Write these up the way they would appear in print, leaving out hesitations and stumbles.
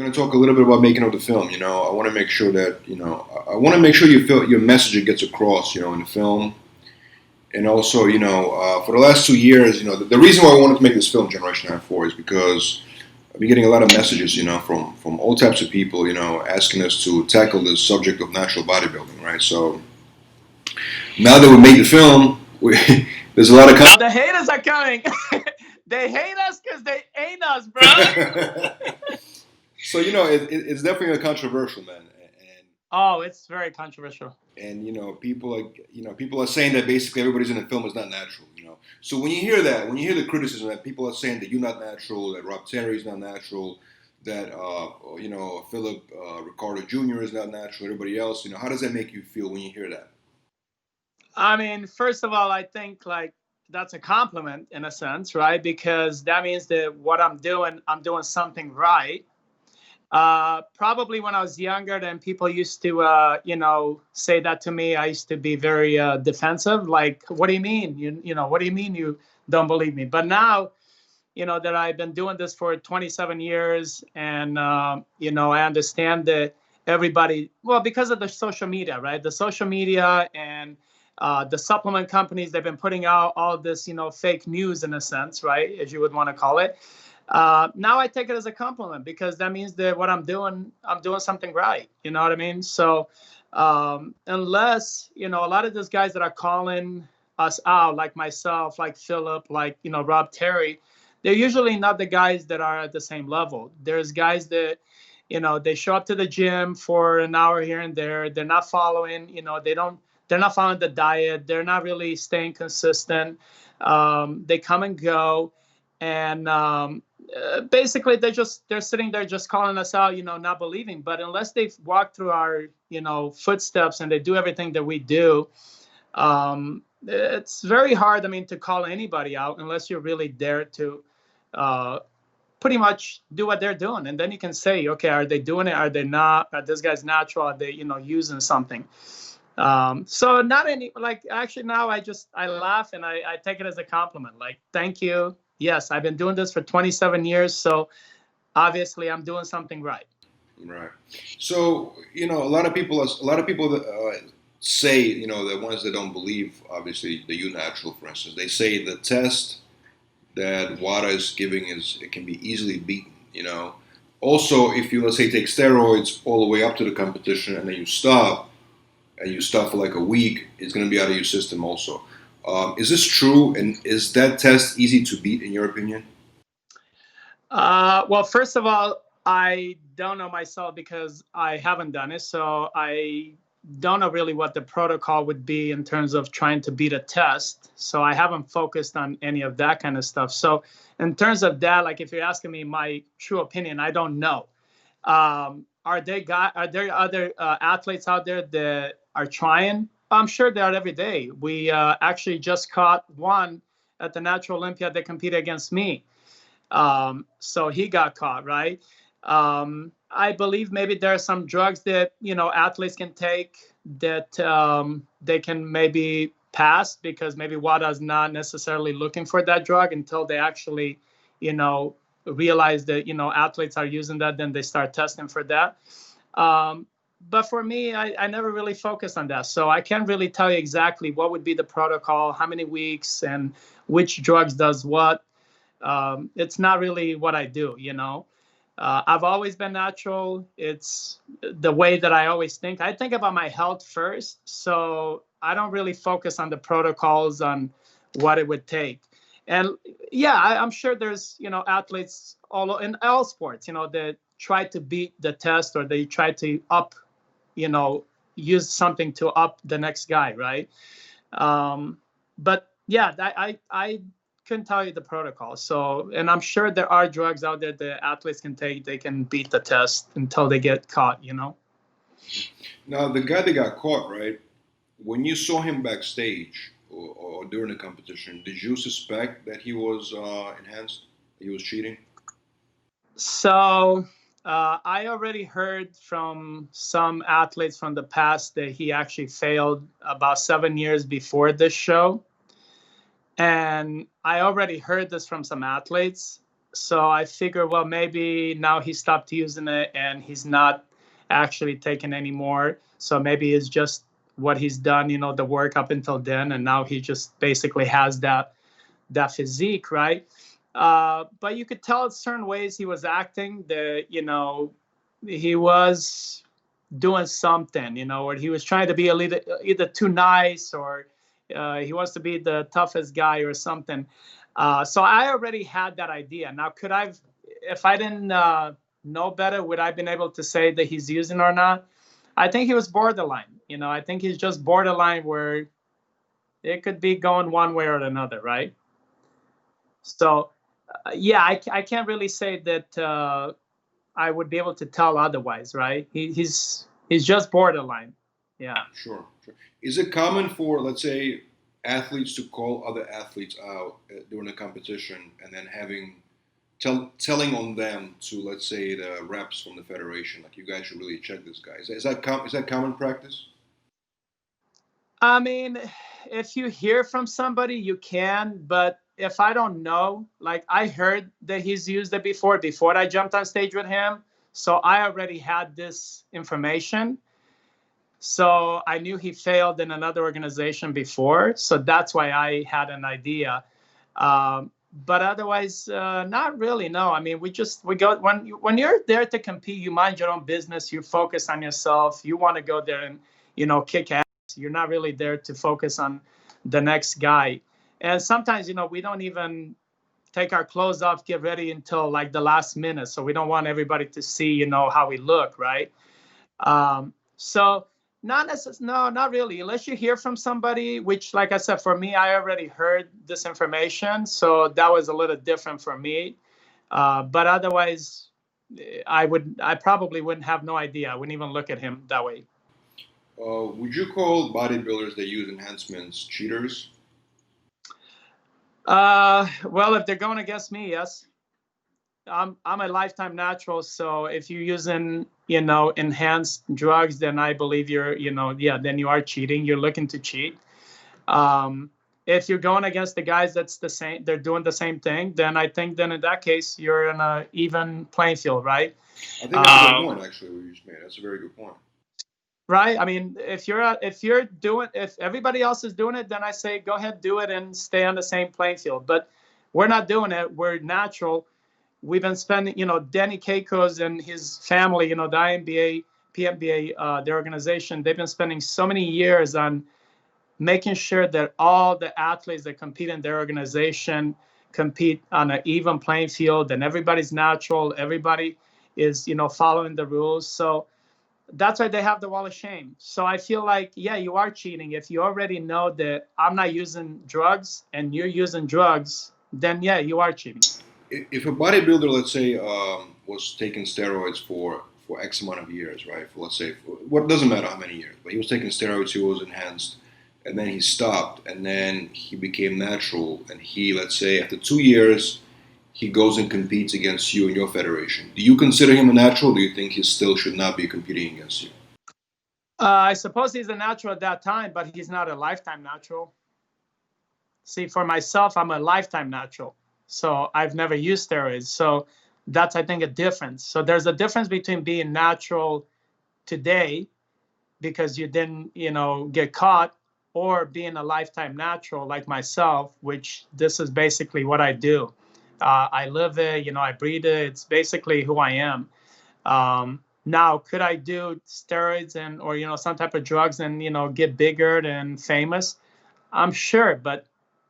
going to talk a little bit about making of the film. I want to make sure that I want to make sure you feel your message gets across. In the film, and also for the last 2 years, the reason why I wanted to make this film, Generation 94, is because I've been getting a lot of messages, from all types of people, asking us to tackle this subject of natural bodybuilding, right? So now that we made the film, there's a lot of now the haters are coming. They hate us because they ain't us, bro. So it's definitely a controversial, man. Oh, it's very controversial. And people are saying that basically everybody's in the film is not natural. So when you hear that, when you hear the criticism that people are saying that you're not natural, that Rob Terry is not natural, that Philip Ricardo Jr. is not natural, everybody else, how does that make you feel when you hear that? I mean, first of all, I think like that's a compliment in a sense, right? Because that means that what I'm doing something right. Probably when I was younger, then people used to, say that to me. I used to be very defensive. Like, what do you mean? What do you mean you don't believe me? But now, that I've been doing this for 27 years, and I understand that everybody, well, because of the social media, right? The social media and the supplement companies, they've been putting out all this, fake news in a sense, right? As you would want to call it. Now I take it as a compliment because that means that what I'm doing something right. You know what I mean? So unless, a lot of those guys that are calling us out, like myself, like Philip, like, Rob Terry, they're usually not the guys that are at the same level. There's guys that, they show up to the gym for an hour here and there. They're not following, they're not following the diet. They're not really staying consistent. They come and go. And basically they're sitting there just calling us out, not believing. But unless they've walked through our, footsteps and they do everything that we do, it's very hard, to call anybody out unless you're really there to pretty much do what they're doing. And then you can say, okay, are they doing it? Are they not? Are this guy's natural? Are they, using something? So not any, like, actually now I laugh and I take it as a compliment. Like, thank you. Yes, I've been doing this for 27 years. So obviously I'm doing something right. Right. So, a lot of people that, say, the ones that don't believe, obviously, the U natural, for instance, they say the test that WADA is giving it can be easily beaten, Also, if you, let's say, take steroids all the way up to the competition and then you stop for like a week, it's going to be out of your system also. Is this true? And is that test easy to beat, in your opinion? Well, first of all, I don't know myself because I haven't done it. So I don't know really what the protocol would be in terms of trying to beat a test. So I haven't focused on any of that kind of stuff. So in terms of that, like if you're asking me my true opinion, I don't know. Are there other athletes out there that are trying? I'm sure they are every day. We actually just caught one at the Natural Olympia that competed against me. So he got caught, right? I believe maybe there are some drugs that, athletes can take that they can maybe pass because maybe WADA is not necessarily looking for that drug until they actually, realize that, athletes are using that, then they start testing for that. But for me, I never really focused on that. So I can't really tell you exactly what would be the protocol, how many weeks, and which drugs does what. It's not really what I do, I've always been natural. It's the way that I always think. I think about my health first. So I don't really focus on the protocols, on what it would take. And yeah, I'm sure there's, athletes in all sports, that try to beat the test or they try to use something to up the next guy, right? But yeah, I couldn't tell you the protocol. So, and I'm sure there are drugs out there that athletes can take. They can beat the test until they get caught, Now, the guy that got caught, right? When you saw him backstage or during the competition, did you suspect that he was enhanced? He was cheating? So I already heard from some athletes from the past that he actually failed about 7 years before this show. And I already heard this from some athletes. So I figure, well, maybe now he stopped using it and he's not actually taking anymore. So maybe it's just what he's done, the work up until then, and now he just basically has that physique, right? But you could tell certain ways he was acting that, he was doing something, or he was trying to be a little, either too nice or he wants to be the toughest guy or something. So I already had that idea. Now, if I didn't know better, would I have been able to say that he's using or not? I think he was borderline. I think he's just borderline where it could be going one way or another, right? So, yeah, I can't really say that I would be able to tell otherwise, right? He's just borderline. Yeah. Sure, sure. Is it common for, let's say, athletes to call other athletes out during a competition and then telling on them to, let's say, the reps from the federation, like, you guys should really check this guy? Is that common practice? I mean, if you hear from somebody, you can, but if I don't know, like I heard that he's used it before I jumped on stage with him. So I already had this information. So I knew he failed in another organization before. So that's why I had an idea. But otherwise, not really. No, I mean, we go when you're there to compete, you mind your own business. You focus on yourself. You want to go there and kick ass. You're not really there to focus on the next guy. And sometimes we don't even take our clothes off, get ready until like the last minute. So we don't want everybody to see how we look, right? So no, not really. Unless you hear from somebody, which, like I said, for me, I already heard this information, so that was a little different for me. But otherwise, I probably wouldn't have no idea. I wouldn't even look at him that way. Would you call bodybuilders that use enhancements cheaters? Well, if they're going against me, yes. I'm a lifetime natural, so if you're using enhanced drugs, then I believe you're then you are cheating. You're looking to cheat. If you're going against the guys they're doing the same thing, then I think then in that case you're in a even playing field, right? I think that's a good point, actually, what you just made. That's a very good point. Right. I mean, if everybody else is doing it, then I say go ahead, do it, and stay on the same playing field. But we're not doing it. We're natural. We've been spending, Danny Keiko's and his family, the INBA, PNBA, their organization, they've been spending so many years on making sure that all the athletes that compete in their organization compete on an even playing field, and everybody's natural. Everybody is, following the rules. So that's why they have the wall of shame. So I feel like, yeah, you are cheating. If you already know that I'm not using drugs and you're using drugs, then yeah, you are cheating. If a bodybuilder, let's say, was taking steroids for X amount of years, right? For, let's say, what doesn't matter how many years, but he was taking steroids, he was enhanced, and then he stopped, and then he became natural, and he, let's say, after 2 years, he goes and competes against you in your federation. Do you consider him a natural? Or do you think he still should not be competing against you? I suppose he's a natural at that time, but he's not a lifetime natural. See, for myself, I'm a lifetime natural. So I've never used steroids. So that's, I think, a difference. So there's a difference between being natural today because you didn't, get caught, or being a lifetime natural like myself, which this is basically what I do. I live it, I breathe it. It's basically who I am. Now, could I do steroids or some type of drugs and get bigger and famous? I'm sure, but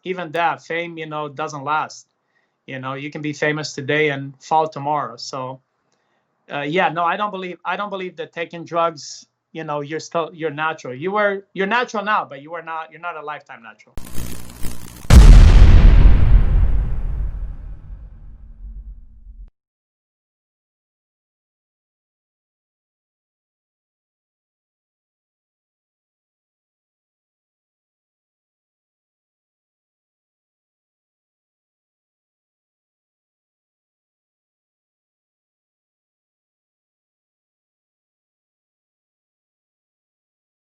even that fame, doesn't last. You can be famous today and fall tomorrow. So, yeah, no, I don't believe that taking drugs, you're natural. You're natural now, but you're not a lifetime natural.